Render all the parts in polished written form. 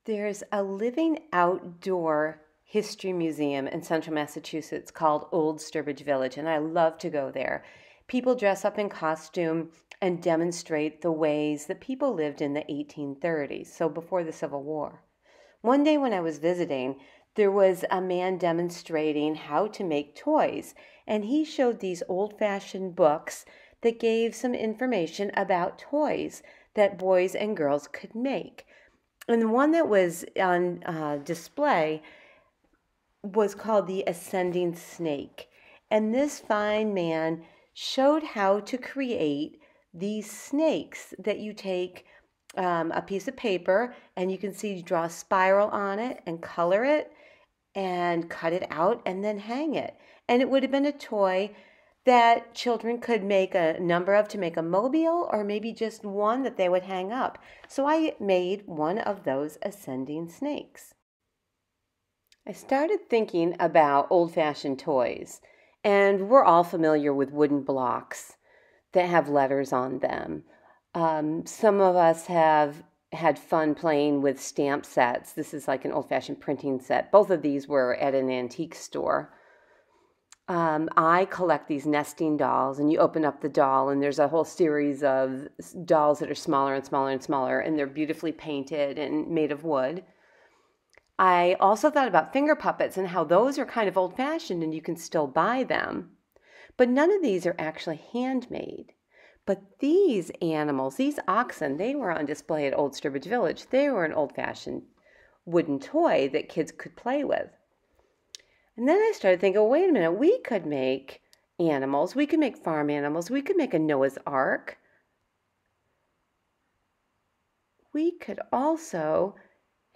There's a living outdoor history museum in central Massachusetts called Old Sturbridge Village, and I love to go there. People dress up in costume and demonstrate the ways that people lived in the 1830s, so before the Civil War. One day when I was visiting, there was a man demonstrating how to make toys, and he showed these old-fashioned books that gave some information about toys that boys and girls could make. And the one that was on display was called The Ascending Snake. And this fine man showed how to create these snakes that you take a piece of paper and you can see you draw a spiral on it and color it and cut it out and then hang it. And it would have been a toy that children could make a number of to make a mobile, or maybe just one that they would hang up. So I made one of those ascending snakes. I started thinking about old-fashioned toys, and we're all familiar with wooden blocks that have letters on them. Some of us have had fun playing with stamp sets. This is like an old-fashioned printing set. Both of these were at an antique store. I collect these nesting dolls, and you open up the doll and there's a whole series of dolls that are smaller and smaller and smaller, and they're beautifully painted and made of wood. I also thought about finger puppets and how those are kind of old-fashioned and you can still buy them. But none of these are actually handmade. But these animals, these oxen, they were on display at Old Sturbridge Village. They were an old-fashioned wooden toy that kids could play with. And then I started thinking, oh, wait a minute, we could make animals. We could make farm animals. We could make a Noah's Ark. We could also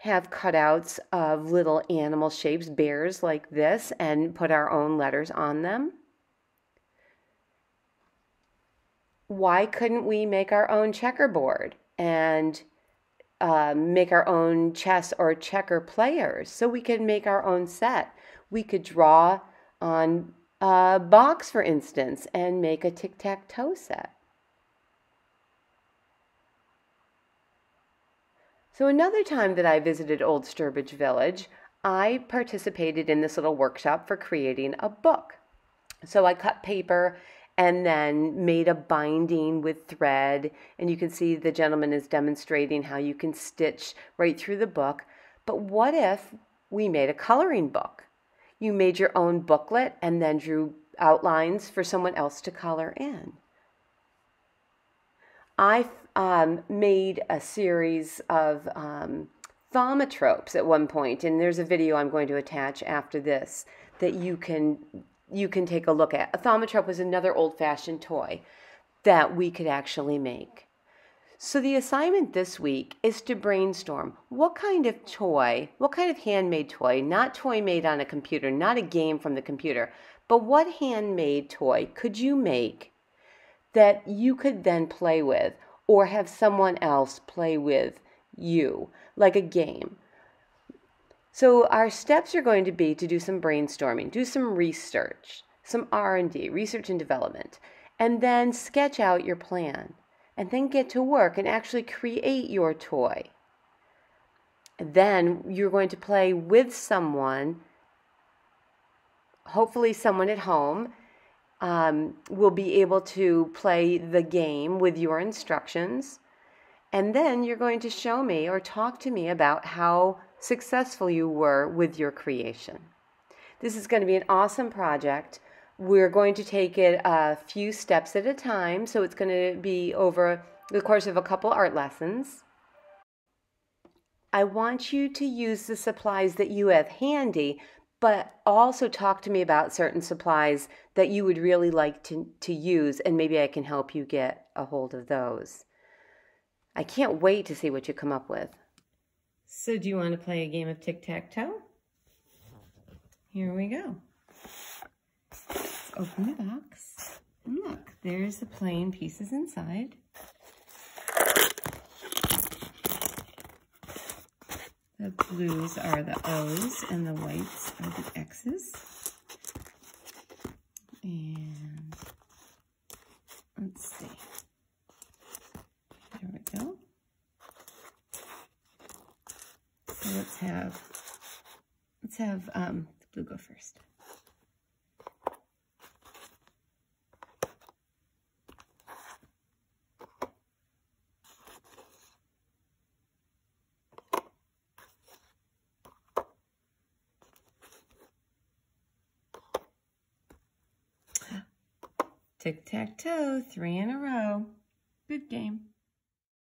have cutouts of little animal shapes, bears like this, and put our own letters on them. Why couldn't we make our own checkerboard and make our own chess or checker players so we could make our own set? We could draw on a box, for instance, and make a tic-tac-toe set. So another time that I visited Old Sturbridge Village, I participated in this little workshop for creating a book. So I cut paper and then made a binding with thread, and you can see the gentleman is demonstrating how you can stitch right through the book. But what if we made a coloring book? You made your own booklet and then drew outlines for someone else to color in. I made a series of thaumatropes at one point, and there's a video I'm going to attach after this that you can take a look at. A thaumatrope was another old-fashioned toy that we could actually make. So the assignment this week is to brainstorm what kind of toy, what kind of handmade toy, not toy made on a computer, not a game from the computer, but what handmade toy could you make that you could then play with or have someone else play with you, like a game. So our steps are going to be to do some brainstorming, do some research, some R&D, research and development, and then sketch out your plan, and then get to work and actually create your toy. Then you're going to play with someone, hopefully someone at home, will be able to play the game with your instructions, and then you're going to show me or talk to me about how successful you were with your creation. This is going to be an awesome project. We're going to take it a few steps at a time, so it's going to be over the course of a couple art lessons. I want you to use the supplies that you have handy, but also talk to me about certain supplies that you would really like to use, and maybe I can help you get a hold of those. I can't wait to see what you come up with. So do you want to play a game of tic-tac-toe? Here we go. Let's open the box. And look, there's the plain pieces inside. The blues are the O's and the whites are the X's. And let's see. There we go. So let's have the blue go first. Tic-tac-toe, 3 in a row. Good game.